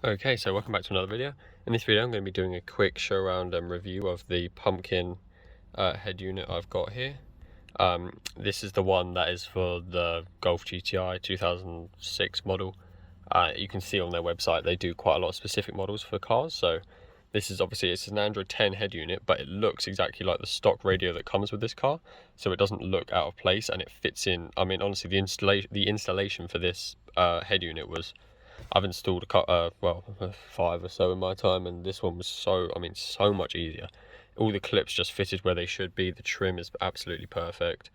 Okay, so welcome back to another video. In this video I'm going to be doing a quick show around and review of the pumpkin head unit I've got here. This is the one that is for the Golf GTI 2006 model. You can see on their website they do quite a lot of specific models for cars, so this is obviously, it's an Android 10 head unit, but it looks exactly like the stock radio that comes with this car, so it doesn't look out of place and it fits in. I mean, honestly, the installation for this head unit was, I've installed well, 5 or so in my time, and this one was so much easier. All the clips just fitted where they should be. The trim is absolutely perfect,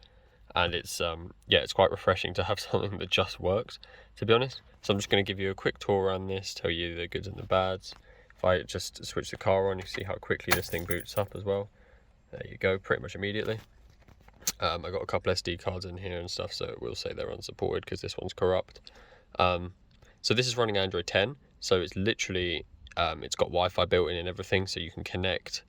and it's yeah, it's quite refreshing to have something that just works, to be honest. So I'm just going to give you a quick tour around this, tell you the goods and the bads. If I just switch the car on, you see how quickly this thing boots up as well. There you go, pretty much immediately. I got a couple SD cards in here and stuff, so it will say they're unsupported because this one's corrupt. So this is running Android 10, so it's literally, it's got Wi-Fi built in and everything, so you can connect.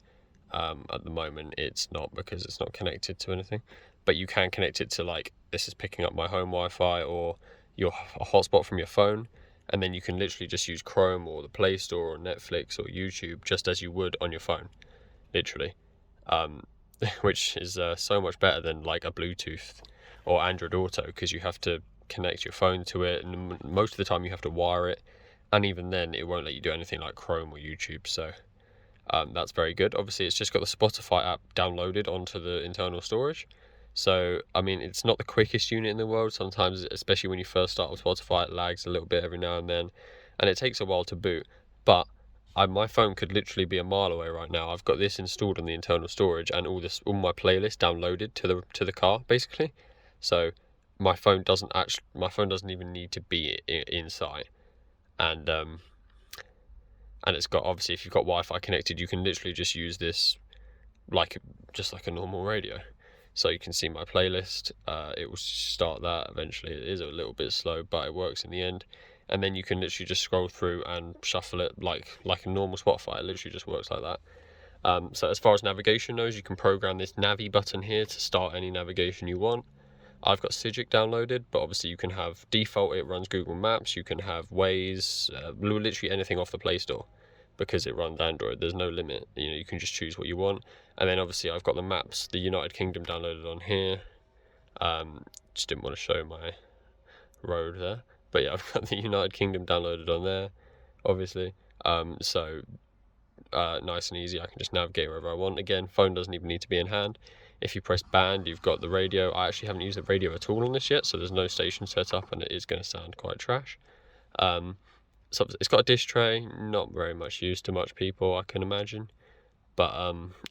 At the moment it's not, because it's not connected to anything, but you can connect it to, like, this is picking up my home Wi-Fi or your hotspot from your phone, and then you can literally just use Chrome or the Play Store or Netflix or YouTube just as you would on your phone, literally, which is so much better than like a Bluetooth or Android Auto, because you have to connect your phone to it, and most of the time you have to wire it, and even then it won't let you do anything like Chrome or YouTube. So that's very good. Obviously it's just got the Spotify app downloaded onto the internal storage, so I mean, it's not the quickest unit in the world. Sometimes, especially when you first start with Spotify, it lags a little bit every now and then, and it takes a while to boot. But my phone could literally be a mile away right now. I've got this installed on the internal storage, and all my playlists downloaded to the car, basically. So my phone doesn't even need to be in sight, and it's got, obviously, if you've got Wi-Fi connected, you can literally just use this just like a normal radio. So you can see my playlist. It will start that eventually. It is a little bit slow, but it works in the end. And then you can literally just scroll through and shuffle it like a normal Spotify. It literally just works like that. So as far as navigation goes, you can program this Navi button here to start any navigation you want. I've got Cigic downloaded, but obviously you can have default, it runs Google Maps, you can have Waze, literally anything off the Play Store, because it runs Android. There's no limit, you can just choose what you want. And then obviously I've got the maps, the United Kingdom downloaded on here. Just didn't want to show my road there, but yeah, I've got the United Kingdom downloaded on there, obviously. So nice and easy, I can just navigate wherever I want. Again, phone doesn't even need to be in hand. If you press band, you've got the radio. I actually haven't used the radio at all on this yet, so there's no station set up, and it is going to sound quite trash. So it's got a dish tray, not very much used to much people, I can imagine, but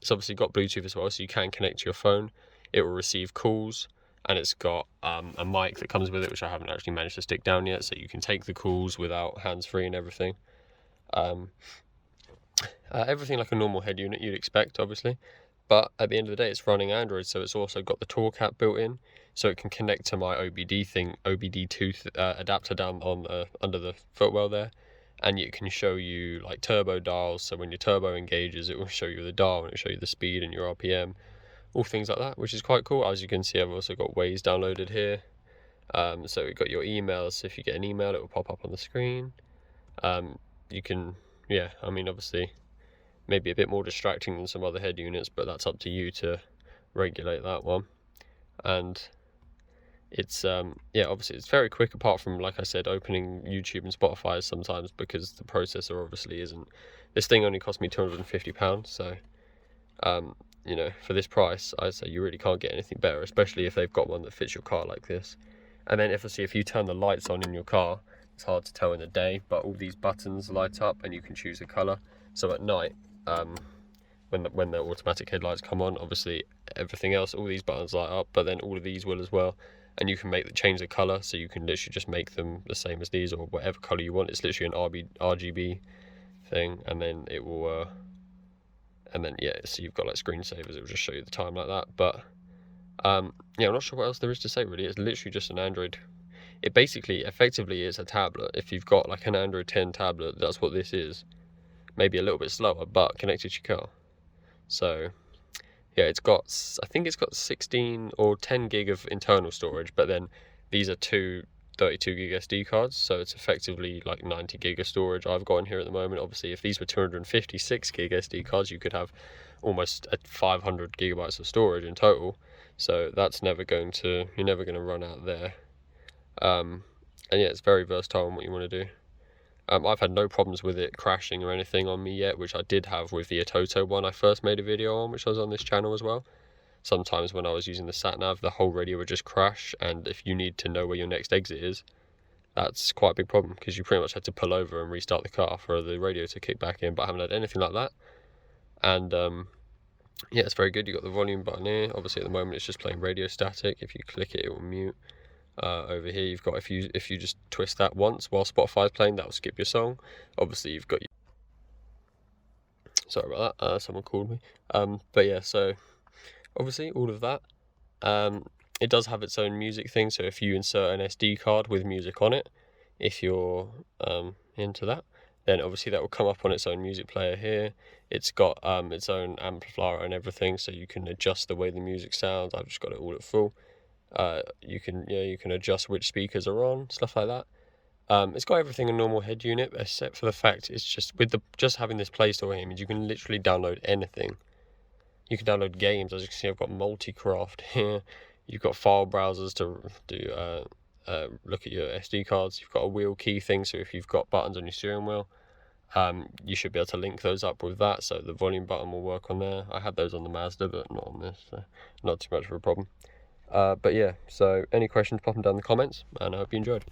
it's obviously got Bluetooth as well, so you can connect to your phone. It will receive calls, and it's got a mic that comes with it, which I haven't actually managed to stick down yet, so you can take the calls without hands-free and everything. Everything like a normal head unit you'd expect, obviously, but at the end of the day it's running Android, so it's also got the torque app built in, so it can connect to my OBD2 adapter down on under the footwell there, and it can show you like turbo dials, so when your turbo engages it will show you the dial, and it will show you the speed and your RPM, all things like that, which is quite cool. As you can see, I've also got Waze downloaded here. So we've got your emails, so if you get an email it will pop up on the screen. You can, yeah, I mean, obviously maybe a bit more distracting than some other head units, but that's up to you to regulate that one. And it's yeah, obviously it's very quick, apart from, like I said, opening YouTube and Spotify sometimes, because the processor obviously isn't. This thing only cost me £250, so for this price I'd say you really can't get anything better, especially if they've got one that fits your car like this. And then if you turn the lights on in your car, it's hard to tell in the day, but all these buttons light up and you can choose a color. So at night, when the automatic headlights come on, obviously everything else, all these buttons light up, but then all of these will as well, and you can change the color, so you can literally just make them the same as these, or whatever color you want. It's literally an RGB thing, and then it will and then, yeah, so you've got like screensavers, it will just show you the time like that. But yeah, I'm not sure what else there is to say, really. It's literally just an Android. It basically effectively is a tablet. If you've got like an Android 10 tablet, that's what this is. Maybe a little bit slower, but connected to your car. So yeah, I think it's got 16 or 10 gig of internal storage, but then these are two 32 gig SD cards, so it's effectively like 90 gig of storage I've got in here at the moment. Obviously, if these were 256 gig SD cards, you could have almost 500 gigabytes of storage in total. So that's never going to, you're never going to run out there. And yeah, it's very versatile in what you want to do. I've had no problems with it crashing or anything on me yet, which I did have with the Atoto one I first made a video on, which was on this channel as well. Sometimes when I was using the sat-nav, the whole radio would just crash, and if you need to know where your next exit is, that's quite a big problem, because you pretty much had to pull over and restart the car for the radio to kick back in, but I haven't had anything like that. And yeah, it's very good. You've got the volume button here. Obviously at the moment it's just playing radio static. If you click it, it will mute. Over here you've got, if you just twist that once while Spotify's playing, that will skip your song. Obviously you've got your... Sorry about that, someone called me. But yeah, so obviously all of that. It does have its own music thing, so if you insert an SD card with music on it, if you're into that, then obviously that will come up on its own music player here. It's got its own amplifier and everything, so you can adjust the way the music sounds. I've just got it all at full. You can adjust which speakers are on, stuff like that. It's got everything a normal head unit, except for the fact it's just, with just having this Play Store here, means you can literally download anything. You can download games. As you can see, I've got Multicraft here. You've got file browsers to do look at your SD cards. You've got a wheel key thing, so if you've got buttons on your steering wheel, you should be able to link those up with that, so the volume button will work on there. I had those on the Mazda, but not on this, so not too much of a problem. But yeah, so any questions, pop them down in the comments, and I hope you enjoyed.